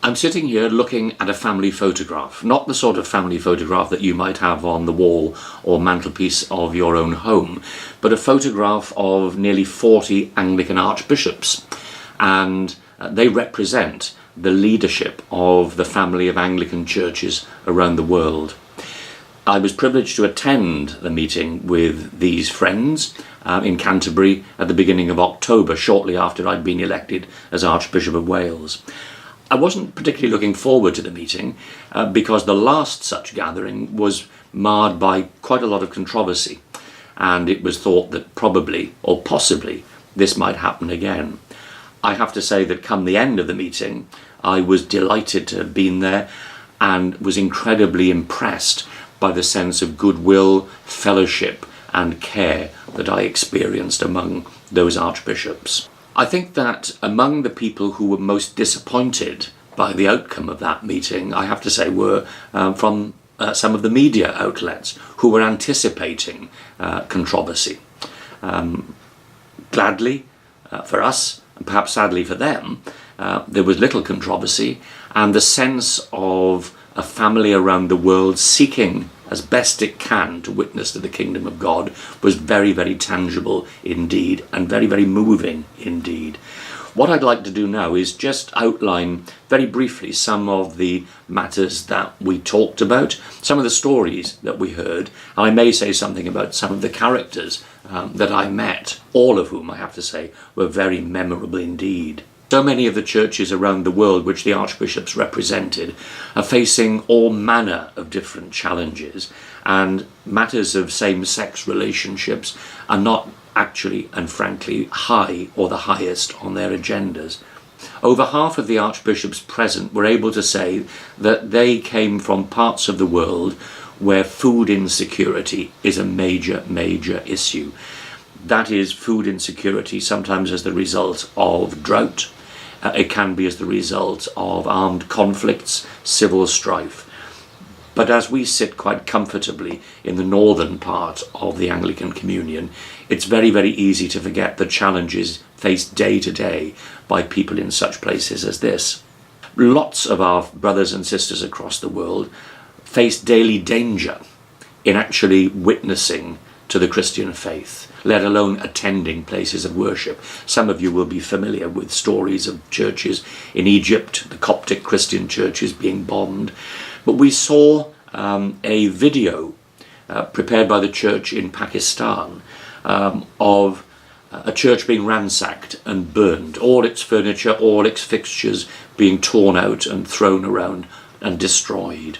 I'm sitting here looking at a family photograph, not the sort of family photograph that you might have on the wall or mantelpiece of your own home, but a photograph of nearly 40 Anglican archbishops, and they represent the leadership of the family of Anglican churches around the world. I was privileged to attend the meeting with these friends in Canterbury at the beginning of October, shortly after I'd been elected as Archbishop of Wales. I wasn't particularly looking forward to the meeting because the last such gathering was marred by quite a lot of controversy, and it was thought that probably or possibly this might happen again. I have to say that come the end of the meeting, I was delighted to have been there and was incredibly impressed by the sense of goodwill, fellowship and care that I experienced among those archbishops. I think that among the people who were most disappointed by the outcome of that meeting, I have to say, were from some of the media outlets who were anticipating controversy. Gladly for us, and perhaps sadly for them, there was little controversy, and the sense of a family around the world seeking as best it can to witness to the kingdom of God was very, very tangible indeed, and very, very moving indeed. What I'd like to do now is just outline very briefly some of the matters that we talked about, some of the stories that we heard, and I may say something about some of the characters that I met, all of whom I have to say were very memorable indeed. So many of the churches around the world which the archbishops represented are facing all manner of different challenges, and matters of same-sex relationships are not actually and frankly high or the highest on their agendas. Over half of the archbishops present were able to say that they came from parts of the world where food insecurity is a major, major issue. That is, food insecurity sometimes as the result of drought. It can be as the result of armed conflicts, civil strife. But as we sit quite comfortably in the northern part of the Anglican Communion, it's very, very easy to forget the challenges faced day to day by people in such places as this. Lots of our brothers and sisters across the world face daily danger in actually witnessing to the Christian faith, let alone attending places of worship. Some of you will be familiar with stories of churches in Egypt, the Coptic Christian churches being bombed. But we saw a video prepared by the church in Pakistan of a church being ransacked and burned, all its furniture, all its fixtures being torn out and thrown around and destroyed.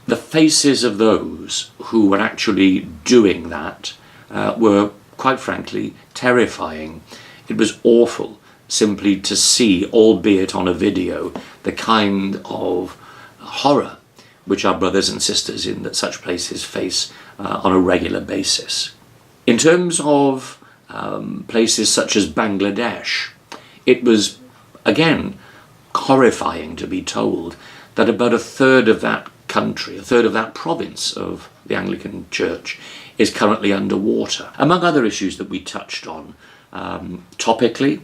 The faces of those who were actually doing that were, quite frankly, terrifying. It was awful simply to see, albeit on a video, the kind of horror which our brothers and sisters in such places face on a regular basis. In terms of places such as Bangladesh, it was, again, horrifying to be told that about a third of that country, a third of that province of the Anglican Church is currently underwater. Among other issues that we touched on, topically,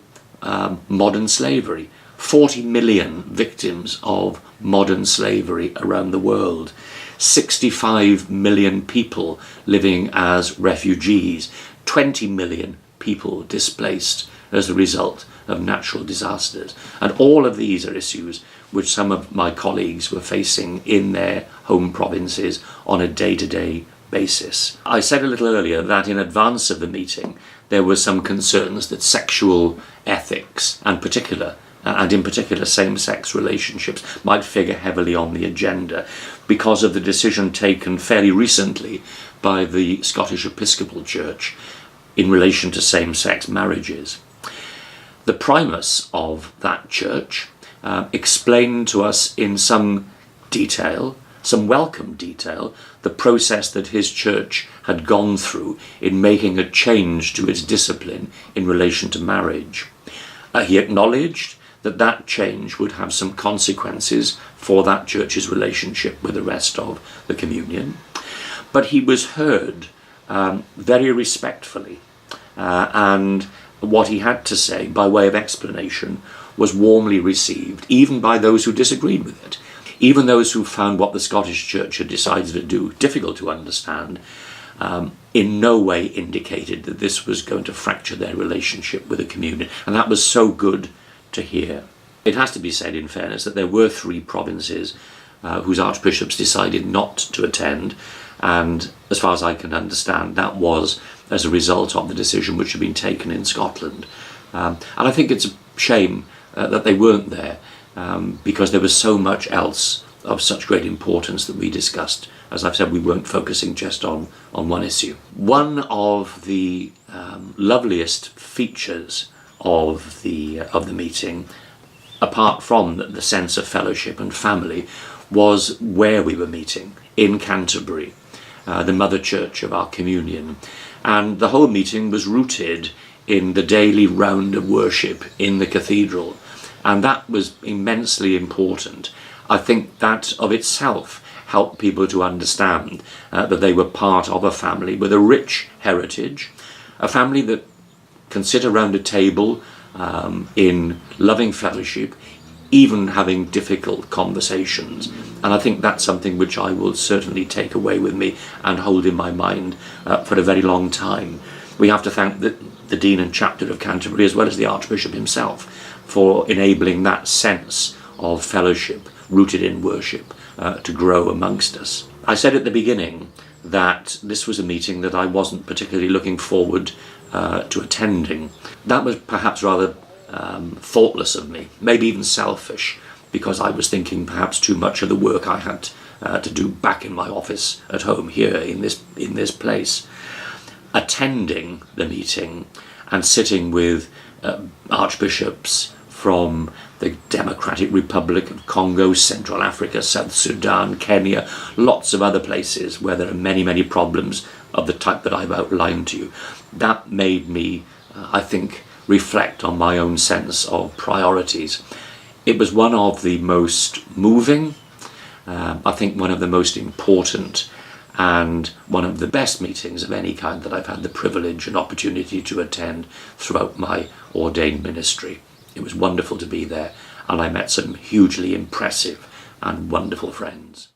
modern slavery. 40 million victims of modern slavery around the world. 65 million people living as refugees. 20 million people displaced as a result of natural disasters. And all of these are issues which some of my colleagues were facing in their home provinces on a day-to-day basis. I said a little earlier that in advance of the meeting there were some concerns that sexual ethics and in particular same-sex relationships might figure heavily on the agenda because of the decision taken fairly recently by the Scottish Episcopal Church in relation to same-sex marriages. The primus of that church explained to us in some detail, some welcome detail, the process that his church had gone through in making a change to its discipline in relation to marriage. He acknowledged that change would have some consequences for that church's relationship with the rest of the communion. But he was heard very respectfully, and what he had to say by way of explanation was warmly received, even by those who disagreed with it. Even those who found what the Scottish Church had decided to do difficult to understand, in no way indicated that this was going to fracture their relationship with the communion. And that was so good to hear. It has to be said, in fairness, that there were 3 provinces whose archbishops decided not to attend, and as far as I can understand, that was as a result of the decision which had been taken in Scotland. And I think it's a shame that they weren't there, because there was so much else of such great importance that we discussed. As I've said, we weren't focusing just on one issue. One of the loveliest features of the meeting, apart from the sense of fellowship and family, was where we were meeting, in Canterbury, the mother church of our communion. And the whole meeting was rooted in the daily round of worship in the cathedral. And that was immensely important. I think that of itself helped people to understand that they were part of a family with a rich heritage, a family that can sit around a table in loving fellowship, even having difficult conversations. And I think that's something which I will certainly take away with me and hold in my mind for a very long time. We have to thank the Dean and Chapter of Canterbury, as well as the Archbishop himself, for enabling that sense of fellowship rooted in worship to grow amongst us. I said at the beginning that this was a meeting that I wasn't particularly looking forward to attending. That was perhaps rather thoughtless of me, maybe even selfish, because I was thinking perhaps too much of the work I had to do back in my office at home here in this place. Attending the meeting and sitting with archbishops from the Democratic Republic of Congo, Central Africa, South Sudan, Kenya, lots of other places where there are many, many problems of the type that I've outlined to you. That made me, I think, reflect on my own sense of priorities. It was one of the most moving, I think one of the most important, and one of the best meetings of any kind that I've had the privilege and opportunity to attend throughout my ordained ministry. It was wonderful to be there, and I met some hugely impressive and wonderful friends.